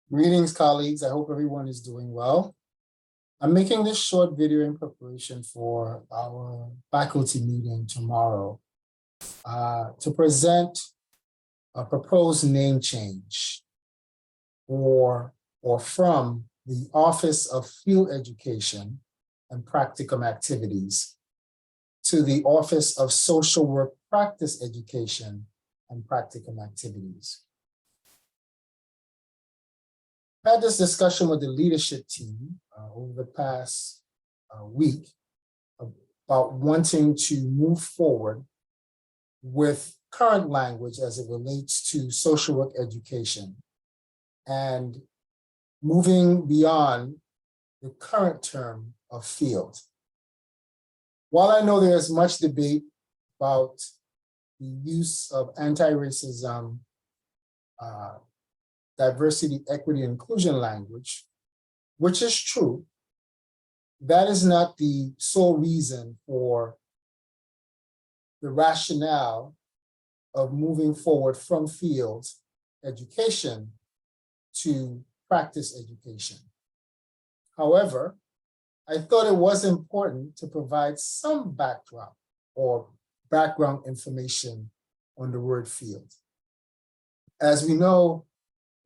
Greetings, colleagues. I hope everyone is doing well. I'm making this short video in preparation for our faculty meeting tomorrow to present a proposed name change or from the Office of Field Education and Practicum Activities to the Office of Social Work Practice Education and Practicum Activities. I had this discussion with the leadership team over the past week about wanting to move forward with current language as it relates to social work education and moving beyond the current term of field. While I know there's much debate about the use of anti-racism, diversity, equity, and inclusion language, which is true, that is not the sole reason for the rationale of moving forward from field education to practice education. However, I thought it was important to provide some backdrop or background information on the word field. As we know,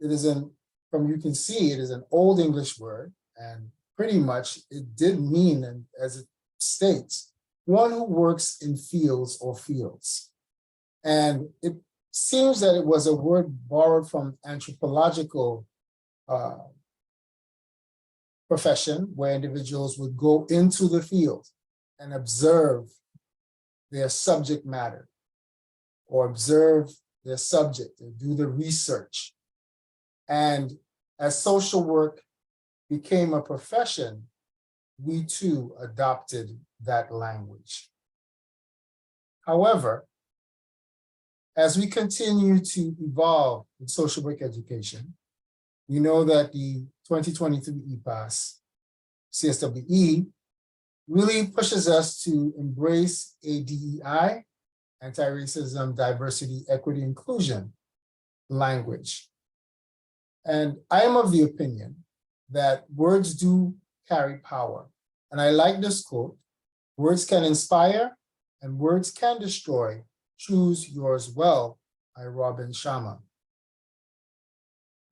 it is you can see, it is an Old English word, and pretty much it did mean, and as it states, one who works in fields or fields. And it seems that it was a word borrowed from anthropological profession, where individuals would go into the field and observe their subject matter, or observe their subject, and do the research. And as social work became a profession, we too adopted that language. However, as we continue to evolve in social work education, we know that the 2023 EPAS CSWE really pushes us to embrace ADEI, anti-racism, diversity, equity, inclusion language. And I am of the opinion that words do carry power. And I like this quote: words can inspire and words can destroy. Choose yours well, by Robin Sharma.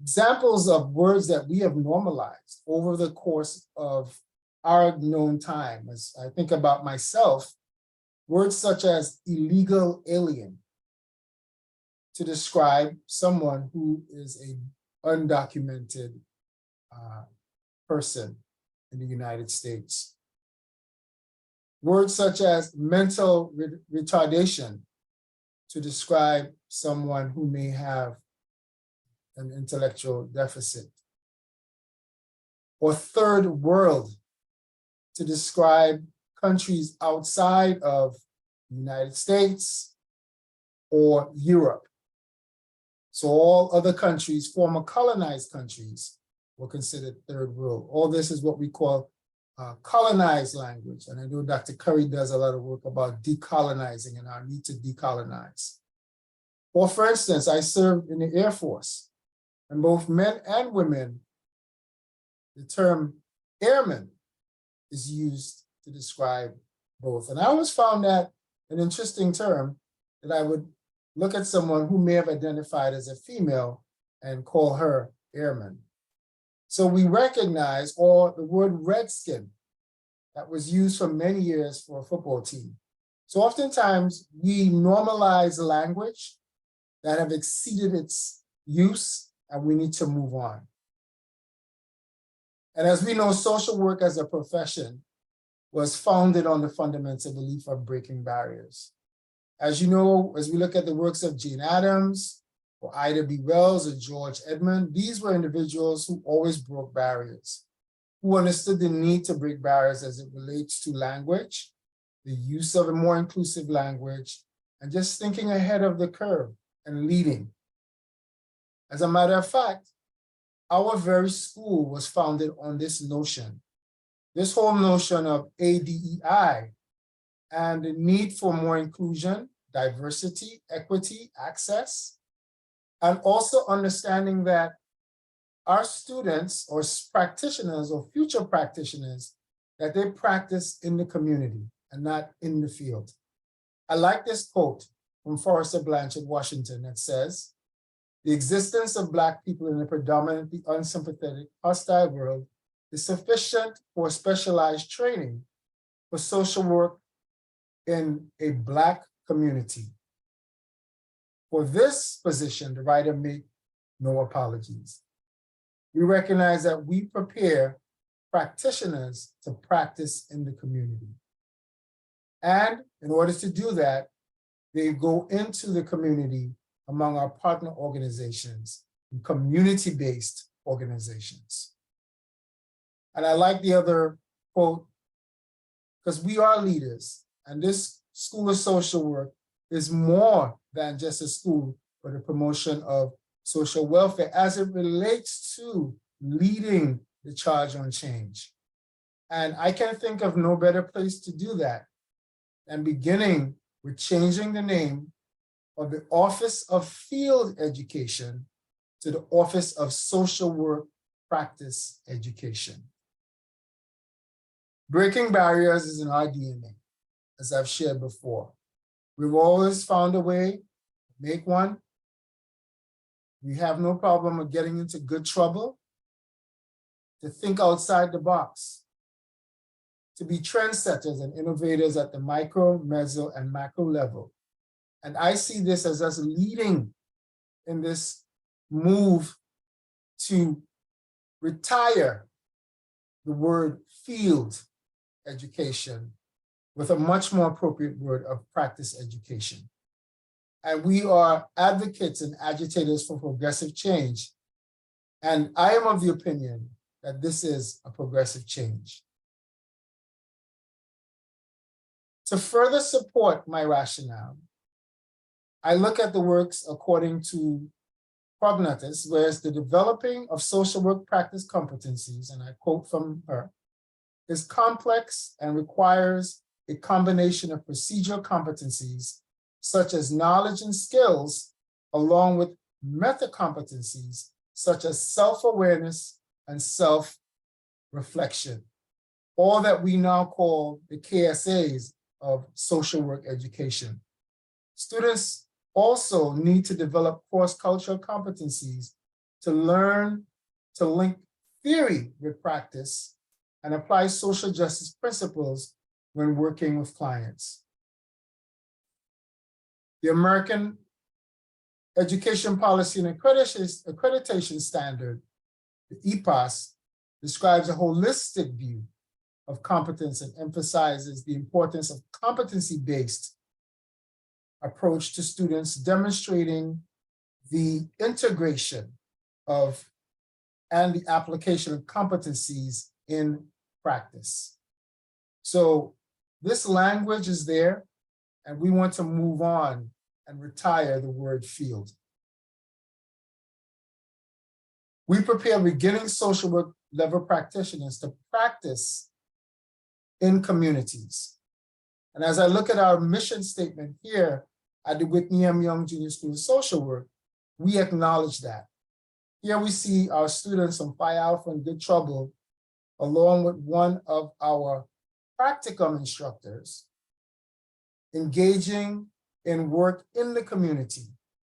Examples of words that we have normalized over the course of our known time, as I think about myself, words such as illegal alien to describe someone who is an undocumented person in the United States. Words such as mental retardation to describe someone who may have an intellectual deficit. Or third world to describe countries outside of the United States or Europe. So all other countries, former colonized countries, were considered third world. All this is what we call colonized language. And I know Dr. Curry does a lot of work about decolonizing and our need to decolonize. Or for instance, I served in the Air Force, and both men and women, the term airman is used to describe both. And I always found that an interesting term, that I would look at someone who may have identified as a female and call her airman. So we recognize, or the word redskin that was used for many years for a football team. So oftentimes we normalize language that have exceeded its use, and we need to move on. And as we know, social work as a profession was founded on the fundamental belief of breaking barriers. As you know, as we look at the works of Jane Addams, or Ida B. Wells, or George Edmond, these were individuals who always broke barriers, who understood the need to break barriers as it relates to language, the use of a more inclusive language, and just thinking ahead of the curve and leading. As a matter of fact, our very school was founded on this notion, this whole notion of ADEI, and the need for more inclusion, diversity, equity, access, and also understanding that our students or practitioners or future practitioners, that they practice in the community and not in the field. I like this quote from Forrester Blanchard, Washington, that says, "The existence of Black people in a predominantly unsympathetic, hostile world is sufficient for specialized training for social work in a Black community. For this position, the writer made no apologies. We recognize that we prepare practitioners to practice in the community. And in order to do that, they go into the community among our partner organizations and community-based organizations." And I like the other quote, because we are leaders, and this School of Social Work is more than just a school for the promotion of social welfare as it relates to leading the charge on change. And I can think of no better place to do that than beginning with changing the name of the Office of Field Education to the Office of Social Work Practice Education. Breaking barriers is in our DNA, as I've shared before. We've always found a way to make one. We have no problem with getting into good trouble, to think outside the box, to be trendsetters and innovators at the micro, meso, and macro level. And I see this as us leading in this move to retire the word field education with a much more appropriate word of practice education. And we are advocates and agitators for progressive change. And I am of the opinion that this is a progressive change. To further support my rationale, I look at the works according to Prognatus, whereas the developing of social work practice competencies, and I quote from her, is complex and requires a combination of procedural competencies, such as knowledge and skills, along with method competencies, such as self-awareness and self-reflection, all that we now call the KSAs of social work education. Students also need to develop cross-cultural competencies to learn to link theory with practice and apply social justice principles when working with clients. The American Education Policy and Accreditation Standard, the EPOS, describes a holistic view of competence and emphasizes the importance of competency-based approach to students, demonstrating the integration of and the application of competencies in practice. So this language is there, and we want to move on and retire the word field. We prepare beginning social work level practitioners to practice in communities. And as I look at our mission statement here at the Whitney M. Young Junior School of Social Work, we acknowledge that. Here we see our students from Phi Alpha and Good Trouble, along with one of our practicum instructors, engaging in work in the community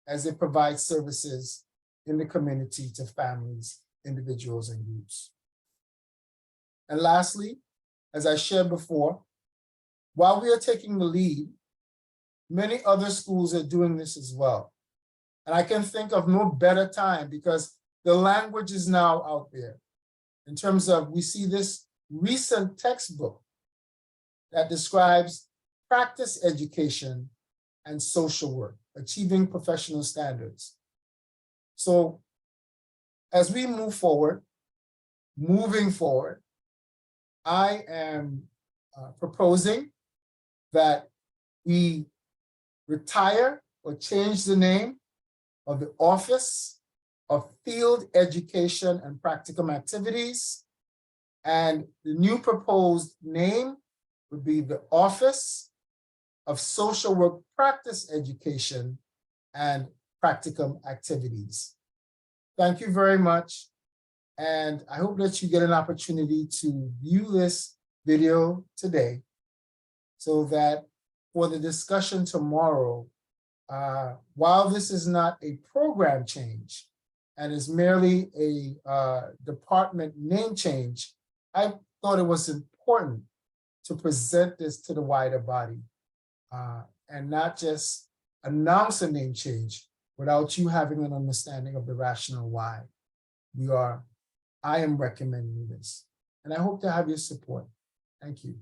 as they provide services in the community to families, individuals, and groups. And lastly, as I shared before, while we are taking the lead, many other schools are doing this as well. And I can think of no better time because the language is now out there. In terms of, we see this recent textbook that describes practice education and social work, achieving professional standards. So as we move forward, I am proposing that we retire or change the name of the Office of Field Education and Practicum Activities. And the new proposed name would be the Office of Social Work Practice Education and Practicum Activities. Thank you very much. And I hope that you get an opportunity to view this video today so that for the discussion tomorrow, while this is not a program change and is merely a department name change, I thought it was important to present this to the wider body and not just announce a name change without you having an understanding of the rationale why I am recommending this. And I hope to have your support. Thank you.